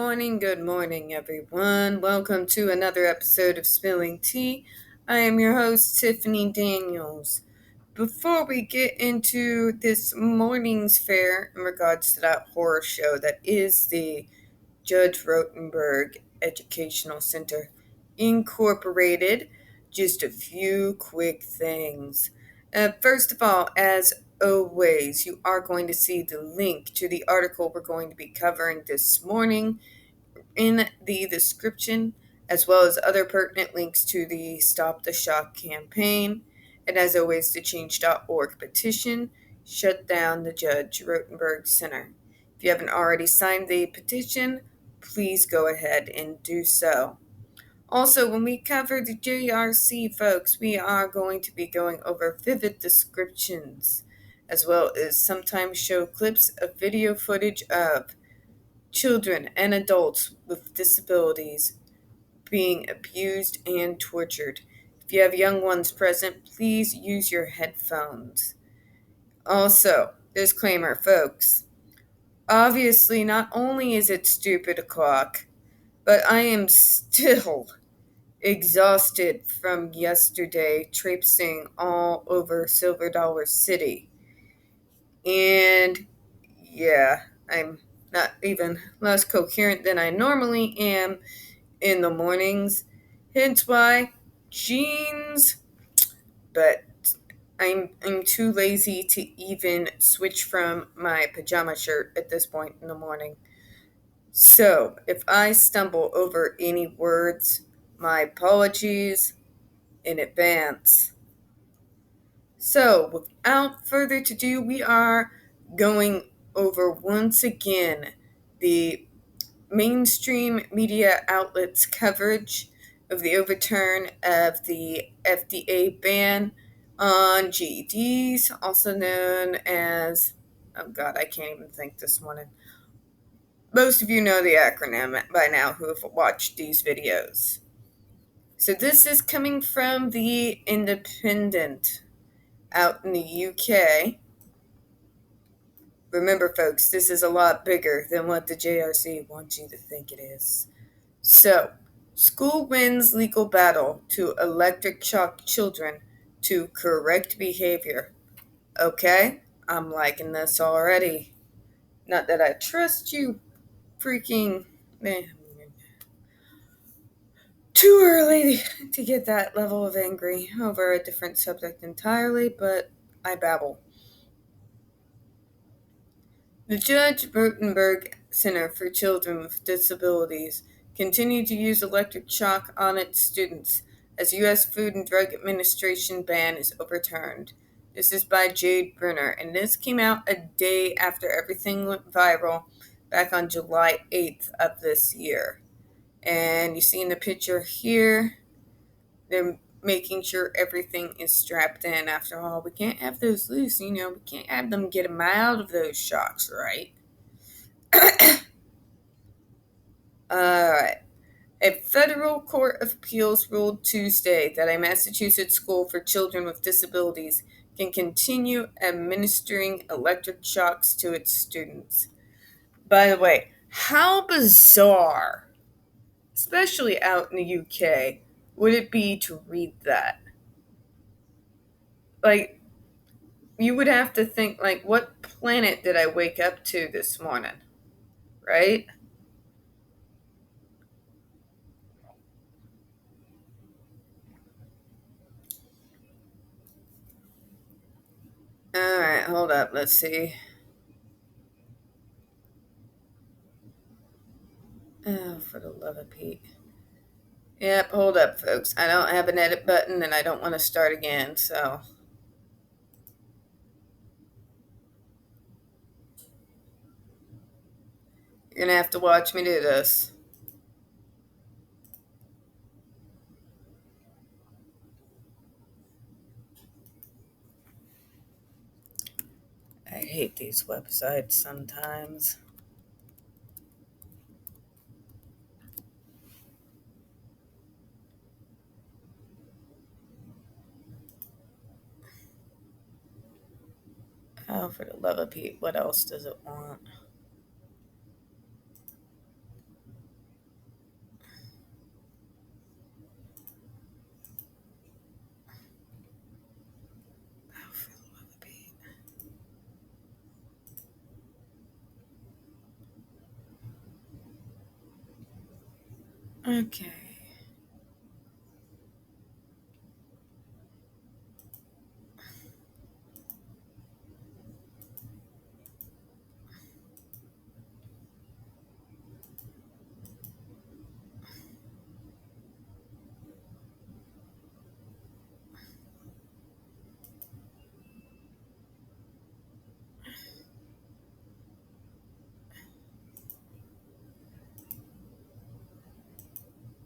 Good morning, everyone. Welcome to another episode of Spilling Tea. I am your host, Tiffany Daniels. Before we get into this morning's fare in regards to that horror show that is the Judge Rotenberg Educational Center Incorporated, just a few quick things. First of all, as always, you are going to see the link to the article we're going to be covering this morning in the description, as well as other pertinent links to the Stop the Shock campaign. And as always, the change.org petition, shut down the Judge Rotenberg Center. If you haven't already signed the petition, please go ahead and do so. Also, when we cover the JRC, folks, we are going to be going over vivid descriptions, as well as sometimes show clips of video footage of children and adults with disabilities being abused and tortured. If you have young ones present, please use your headphones. Also, disclaimer, folks. Obviously, not only is it stupid o'clock, but I am still exhausted from yesterday traipsing all over Silver Dollar City. And yeah, I'm not even less coherent than I normally am in the mornings. Hence why jeans, but I'm too lazy to even switch from my pajama shirt at this point in the morning. So, if I stumble over any words, my apologies in advance. So, without further ado, we are going over once again the mainstream media outlets' coverage of the overturn of the FDA ban on GEDs, also known as, oh God, I can't even think this morning. Most of you know the acronym by now who have watched these videos. So this is coming from the Independent out in the UK. Remember, folks, this is a lot bigger than what the JRC wants you to think it is. So, school wins legal battle to electric shock children to correct behavior. Okay, I'm liking this already. Not that I trust you freaking... Too early to get that level of angry over a different subject entirely, but I babble. The Judge Rotenberg Center for Children with Disabilities continued to use electric shock on its students as U.S. Food and Drug Administration ban is overturned. This is by Jade Brunner, and this came out a day after everything went viral back on July 8th of this year. And you see in the picture here, they're making sure everything is strapped in. After all, we can't have those loose, we can't have them get them out of those shocks, right? Alright. A federal court of appeals ruled Tuesday that a Massachusetts school for children with disabilities can continue administering electric shocks to its students. By the way, how bizarre, especially out in the UK, would it be to read that? Like, you would have to think, like, what planet did I wake up to this morning? Right? Alright, hold up. Let's see. Oh, for the love of Pete. Yep, hold up, folks. I don't have an edit button and I don't want to start again, so. You're going to have to watch me do this. I hate these websites sometimes. Oh, for the love of Pete, what else does it want? Okay.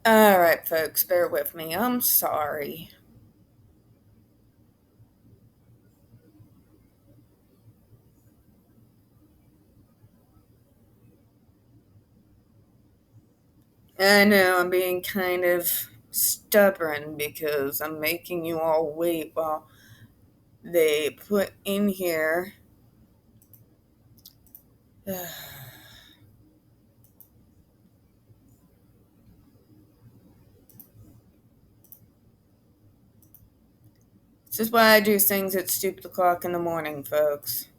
All right, folks, bear with me. I'm sorry. I know I'm being kind of stubborn because I'm making you all wait while they put in here. This is why I do things at stupid o'clock in the morning, folks.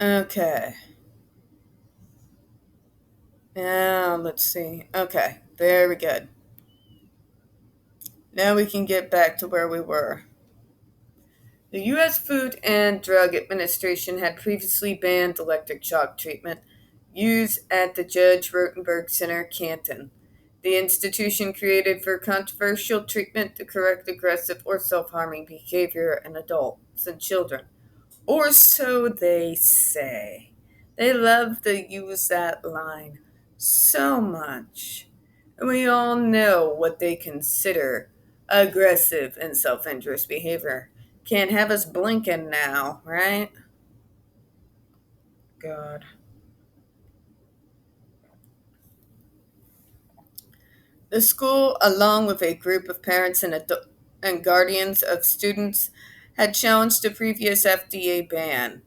Okay. Now, let's see. Okay, very good. Now we can get back to where we were. The U.S. Food and Drug Administration had previously banned electric shock treatment used at the Judge Rotenberg Center, Canton. The institution created for controversial treatment to correct aggressive or self harming behavior in adults and children. Or so they say. They love to use that line so much. And we all know what they consider aggressive and self injurious behavior. Can't have us blinking now, right? God. The school, along with a group of parents and guardians of students, had challenged the previous FDA ban.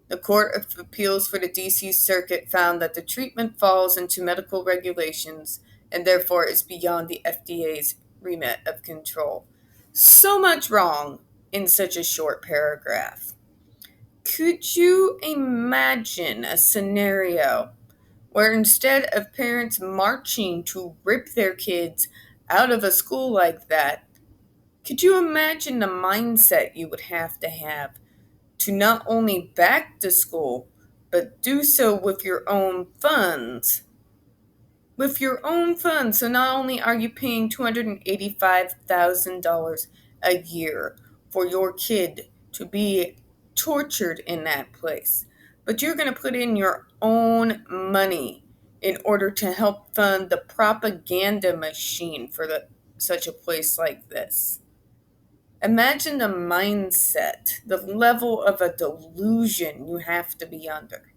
The Court of Appeals for the D.C. Circuit found that the treatment falls into medical regulations and therefore is beyond the FDA's remit of control. So much wrong in such a short paragraph. Could you imagine a scenario where instead of parents marching to rip their kids out of a school like that, could you imagine the mindset you would have to not only back the school, but do so with your own funds? With your own funds. So not only are you paying $285,000 a year for your kid to be tortured in that place, but you're going to put in your own money in order to help fund the propaganda machine for such a place like this. Imagine the mindset, the level of a delusion you have to be under.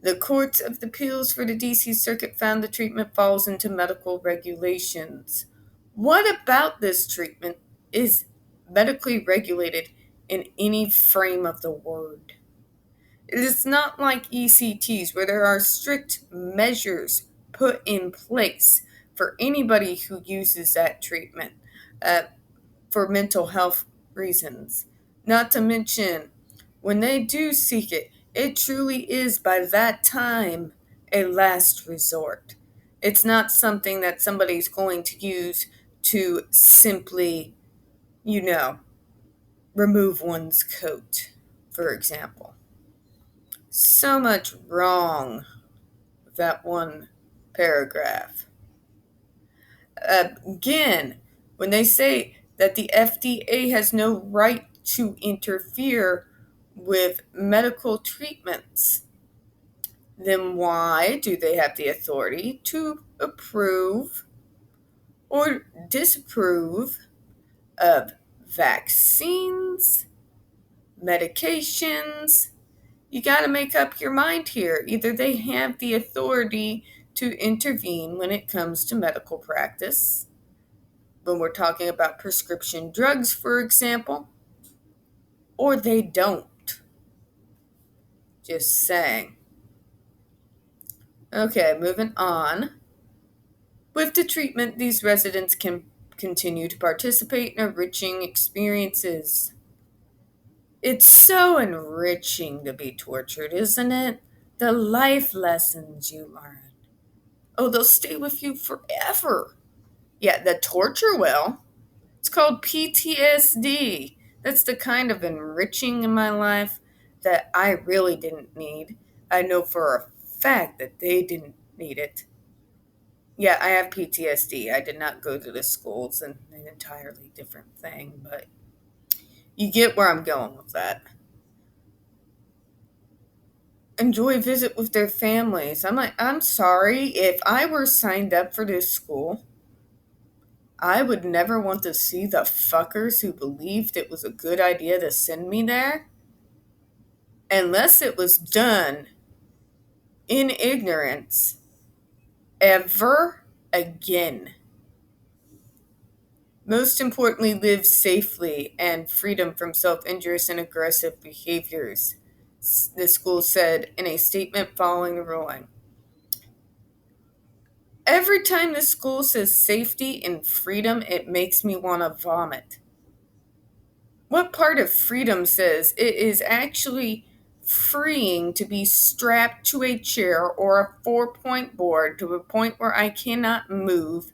The Courts of Appeals for the D.C. Circuit found the treatment falls into medical regulations. What about this treatment is medically regulated in any frame of the word? It is not like ECTs where there are strict measures put in place for anybody who uses that treatment. For mental health reasons. Not to mention, when they do seek it, it truly is by that time a last resort. It's not something that somebody's going to use to simply, you know, remove one's coat, for example. So much wrong with that one paragraph. Again, when they say that the FDA has no right to interfere with medical treatments, then why do they have the authority to approve or disapprove of vaccines, medications? You got to make up your mind here. Either they have the authority to intervene when it comes to medical practice, when we're talking about prescription drugs, for example, or they don't. Just saying. Okay, moving on. With the treatment, these residents can continue to participate in enriching experiences. It's so enriching to be tortured, isn't it? The life lessons you learn. Oh, they'll stay with you forever. Yeah, the torture will. It's called PTSD. That's the kind of enriching in my life that I really didn't need. I know for a fact that they didn't need it. Yeah, I have PTSD. I did not go to the schools, and an entirely different thing, but you get where I'm going with that. Enjoy visit with their families. I'm like, I'm sorry. If I were signed up for this school, I would never want to see the fuckers who believed it was a good idea to send me there unless it was done in ignorance ever again. Most importantly, live safely and freedom from self injurious and aggressive behaviors, the school said in a statement following the ruling. Every time the school says safety and freedom, it makes me want to vomit. What part of freedom says it is actually freeing to be strapped to a chair or a 4-point board to a point where I cannot move,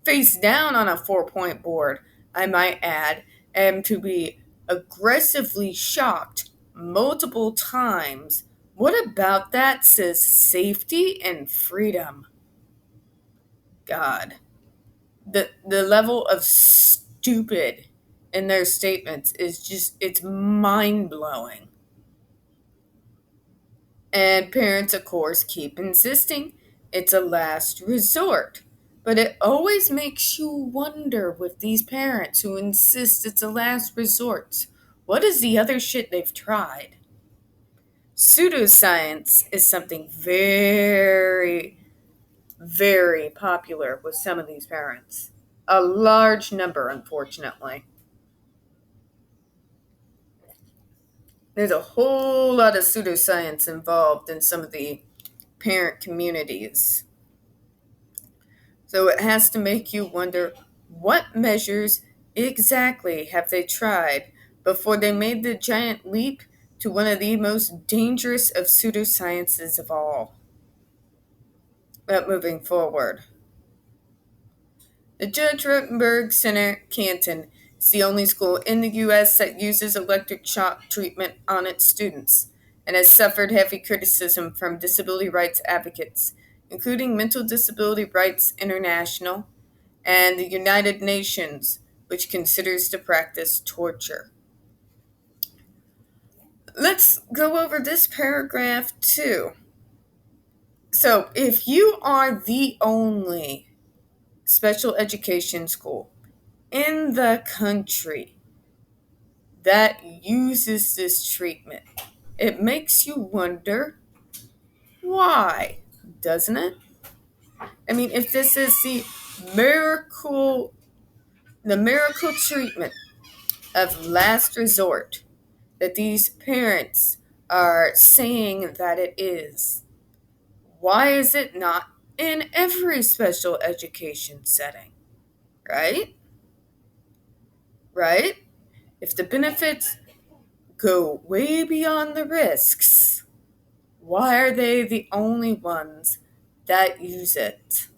face down on a 4-point board, I might add, and to be aggressively shocked multiple times? What about that says safety and freedom? God. The level of stupid in their statements is just, it's mind-blowing. And parents, of course, keep insisting it's a last resort. But it always makes you wonder with these parents who insist it's a last resort. What is the other shit they've tried? Pseudoscience is something very, very popular with some of these parents. A large number, unfortunately. There's a whole lot of pseudoscience involved in some of the parent communities. So it has to make you wonder, what measures exactly have they tried before they made the giant leap to one of the most dangerous of pseudosciences of all. But moving forward, the Judge Rotenberg Center, Canton, is the only school in the U.S. that uses electric shock treatment on its students and has suffered heavy criticism from disability rights advocates, including Mental Disability Rights International and the United Nations, which considers the practice torture. Let's go over this paragraph too. So, if you are the only special education school in the country that uses this treatment, it makes you wonder why, doesn't it? I mean, if this is miracle, the miracle treatment of last resort that these parents are saying that it is, why is it not in every special education setting? Right? Right? If the benefits go way beyond the risks, why are they the only ones that use it?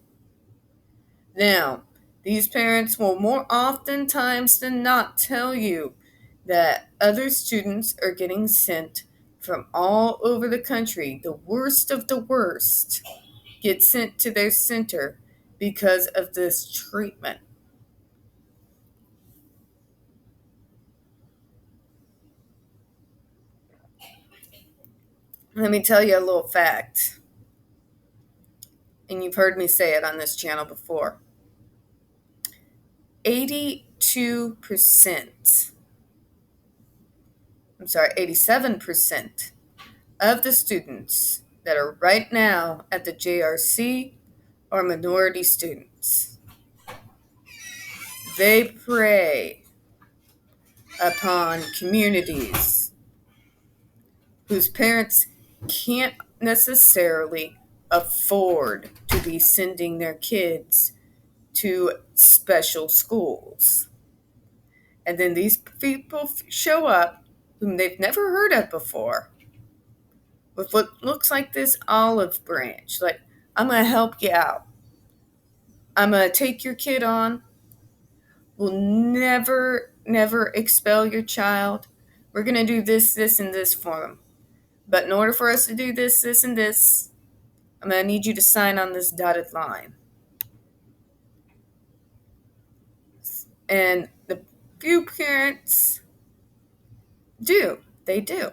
Now, these parents will more oftentimes than not tell you that other students are getting sent from all over the country. The worst of the worst get sent to their center because of this treatment. Let me tell you a little fact, and you've heard me say it on this channel before. 82%, 87% of the students that are right now at the JRC are minority students. They pray upon communities whose parents can't necessarily afford to be sending their kids to special schools. And then these people show up whom they've never heard of before with what looks like this olive branch. Like, I'm going to help you out. I'm going to take your kid on. We'll never expel your child. We're going to do this, this, and this for them. But in order for us to do this, this, and this, I'm going to need you to sign on this dotted line. And the few parents do. They do.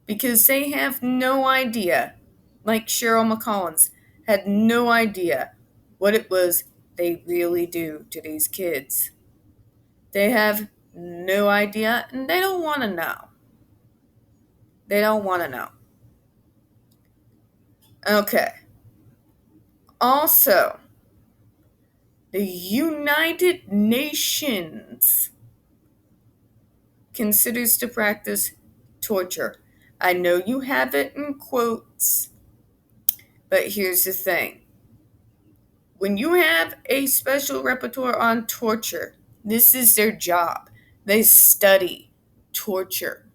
Because they have no idea, like Cheryl McCollins had no idea what it was they really do to these kids. They have no idea, and they don't want to know. They don't want to know. Okay. Also, the United Nations considers to practice torture. I know you have it in quotes, but here's the thing. When you have a special repertoire on torture, this is their job. They study torture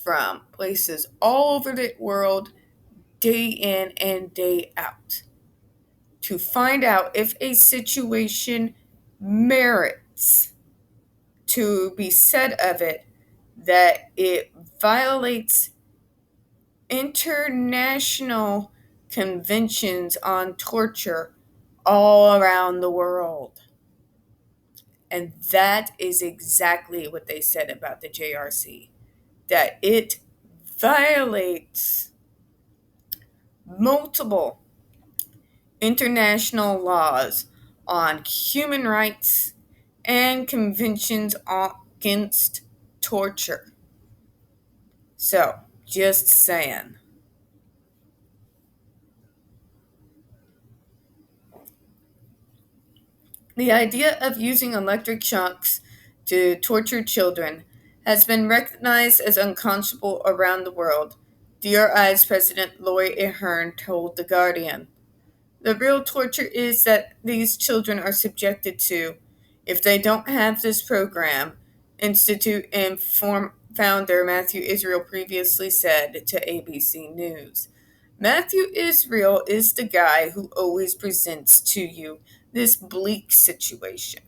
from places all over the world, day in and day out, to find out if a situation merits to be said of it that it violates international conventions on torture all around the world. And that is exactly what they said about the JRC, that it violates multiple international laws on human rights and conventions against torture. So, just saying. The idea of using electric shocks to torture children has been recognized as unconscionable around the world, DRI's President Lori Ahern told The Guardian. The real torture is that these children are subjected to if they don't have this program, Institute and founder Matthew Israel previously said to ABC News. Matthew Israel is the guy who always presents to you this bleak situation.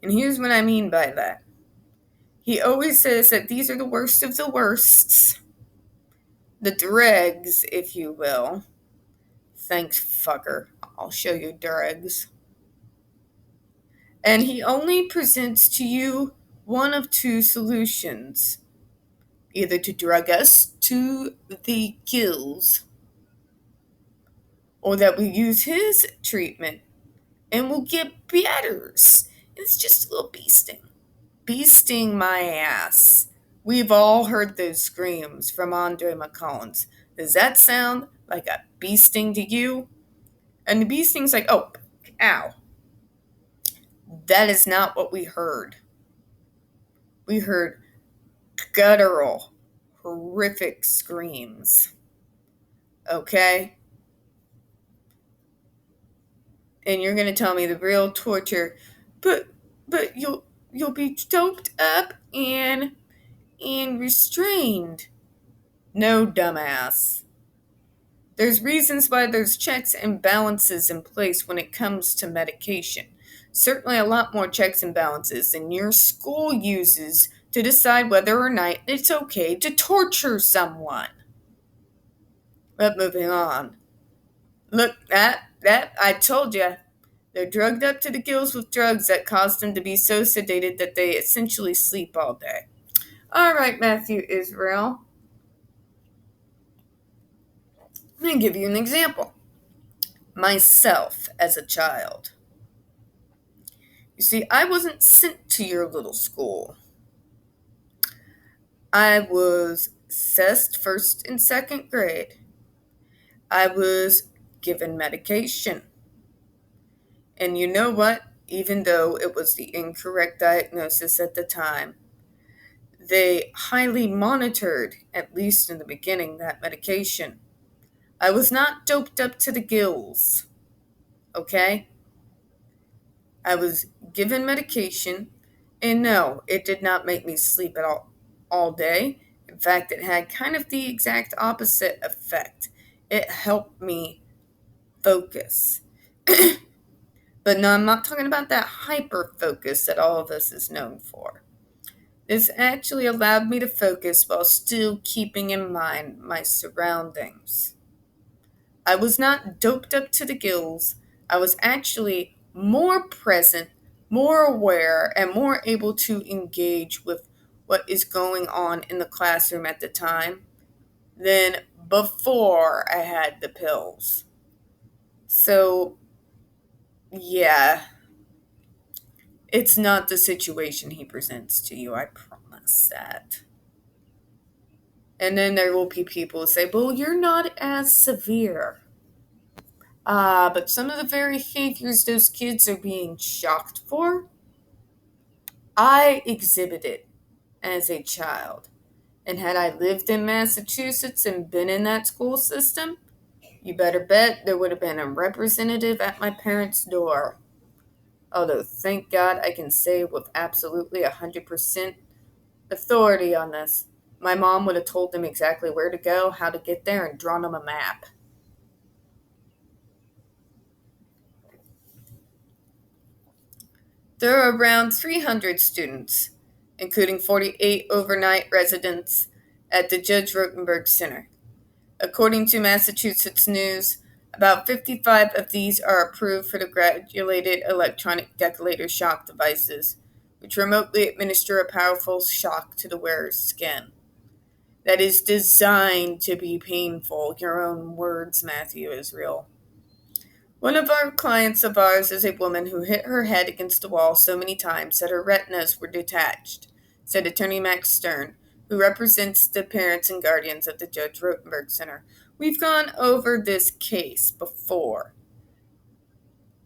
And here's what I mean by that. He always says that these are the worst of the worsts, the dregs, if you will. Thanks, fucker. I'll show you dregs. And he only presents to you one of two solutions. Either to drug us to the gills, or that we use his treatment and we'll get betters. It's just a little bee sting. Bee sting my ass. We've all heard those screams from Andre McCollins. Does that sound like a bee sting to you? And the bee sting's like, oh, ow. That is not what we heard. We heard guttural, horrific screams. Okay? And you're going to tell me the real torture, but you'll be doped up and restrained. No, dumbass. There's reasons why there's checks and balances in place when it comes to medication. Certainly a lot more checks and balances than your school uses to decide whether or not it's okay to torture someone. But moving on. Look, that I told you. They're drugged up to the gills with drugs that cause them to be so sedated that they essentially sleep all day. All right, Matthew Israel. Let me give you an example. Myself as a child. You see, I wasn't sent to your little school. I was assessed first and second grade. I was given medication. And you know what? even though it was the incorrect diagnosis at the time. They highly monitored, at least in the beginning, that medication. I was not doped up to the gills, okay? I was given medication, and no, it did not make me sleep at all day. In fact, it had kind of the exact opposite effect. It helped me focus. But no, I'm not talking about that hyper focus that all of us is known for. This actually allowed me to focus while still keeping in mind my surroundings. I was not doped up to the gills. I was actually more present, more aware, and more able to engage with what is going on in the classroom at the time than before I had the pills. So, yeah, it's not the situation he presents to you, I promise that. And then there will be people who say, well, you're not as severe. But some of the very behaviors those kids are being shocked for, I exhibited as a child. And had I lived in Massachusetts and been in that school system, you better bet there would have been a representative at my parents' door. Although, thank God, I can say with absolutely 100% authority on this, my mom would have told them exactly where to go, how to get there, and drawn them a map. There are around 300 students, including 48 overnight residents, at the Judge Rotenberg Center. According to Massachusetts News, about 55 of these are approved for the graduated electronic decalator shock devices, which remotely administer a powerful shock to the wearer's skin. That is designed to be painful. Your own words, Matthew Israel. One of our clients of ours is a woman who hit her head against the wall so many times that her retinas were detached, said Attorney Max Stern, who represents the parents and guardians at the Judge Rotenberg Center. We've gone over this case before.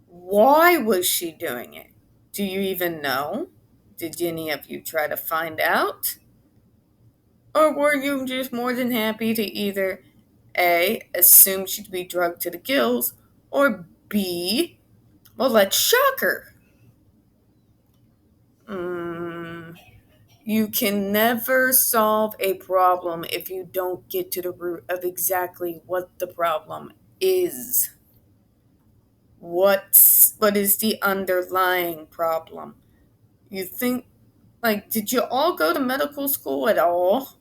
Why was she doing it? Do you even know? Did any of you try to find out? Or were you just more than happy to either A, assume she'd be drugged to the gills, or B, well, let's shock her? You can never solve a problem if you don't get to the root of exactly what the problem is. What is the underlying problem? You think, like, did you all go to medical school at all?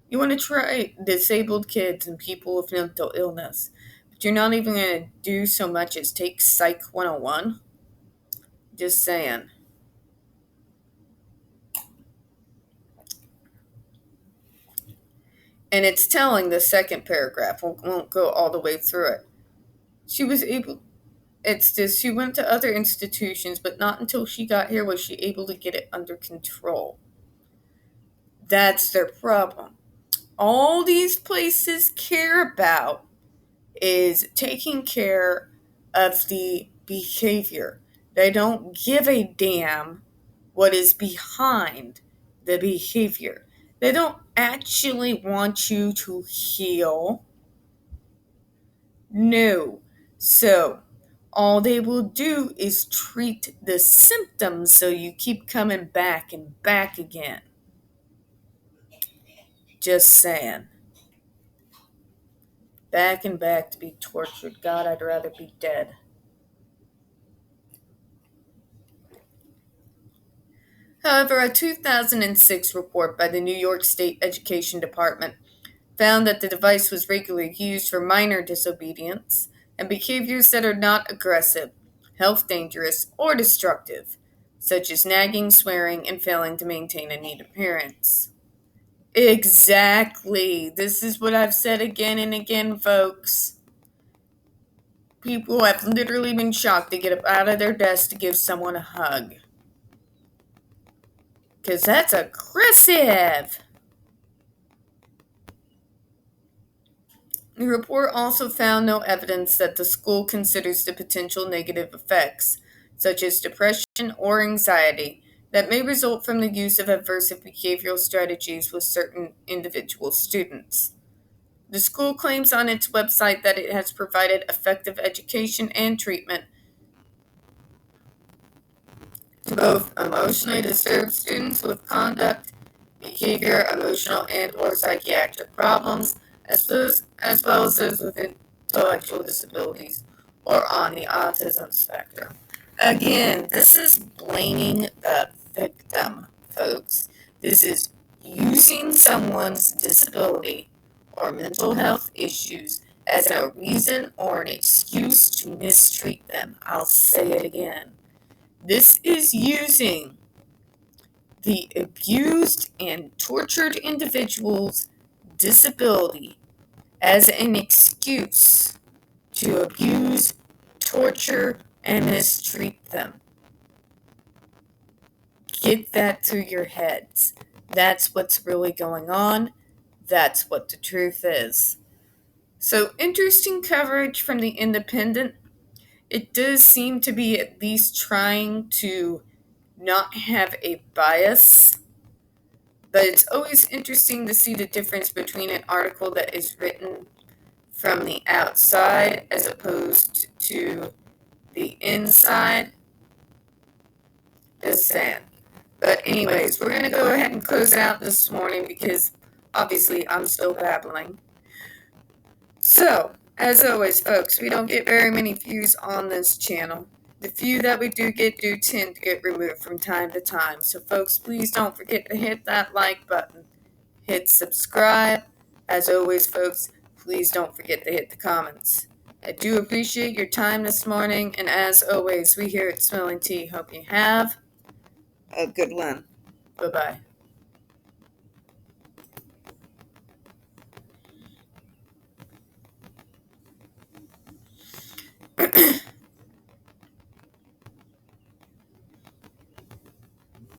You want to try disabled kids and people with mental illness, but you're not even going to do so much as take Psych 101? Just saying. And it's telling the second paragraph. We won't go all the way through it. She was able, it's just, she went to other institutions, but not until she got here was she able to get it under control. That's their problem. All these places care about is taking care of the behavior. They don't give a damn what is behind the behavior. They don't actually want you to heal. No. So, all they will do is treat the symptoms so you keep coming back and back again. Just saying. Back and back to be tortured. God, I'd rather be dead. However, a 2006 report by the New York State Education Department found that the device was regularly used for minor disobedience and behaviors that are not aggressive, health dangerous, or destructive, such as nagging, swearing, and failing to maintain a neat appearance. Exactly. This is what I've said again and again, folks. People have literally been shocked to get up out of their desk to give someone a hug. Because that's aggressive. The report also found no evidence that the school considers the potential negative effects such as depression or anxiety, that may result from the use of aversive behavioral strategies with certain individual students. The school claims on its website that it has provided effective education and treatment to both emotionally disturbed students with conduct, behavior, emotional, and/or psychiatric problems, as well as those with intellectual disabilities or on the autism spectrum. Again, this is blaming the victim, folks. This is using someone's disability or mental health issues as a reason or an excuse to mistreat them. I'll say it again. This is using the abused and tortured individual's disability as an excuse to abuse, torture, and mistreat them. Get that through your heads. That's what's really going on. That's what the truth is. So, interesting coverage from The Independent. It does seem to be at least trying to not have a bias, but it's always interesting to see the difference between an article that is written from the outside as opposed to the inside. Just saying. But anyways, we're going to go ahead and close out this morning because obviously I'm still babbling. So, as always, folks, we don't get very many views on this channel. The few that we do tend to get removed from time to time. So, folks, please don't forget to hit that like button. Hit subscribe. As always, folks, please don't forget to hit the comments. I do appreciate your time this morning, and as always, we here at Smelling Tea hope you have a good one. Bye-bye.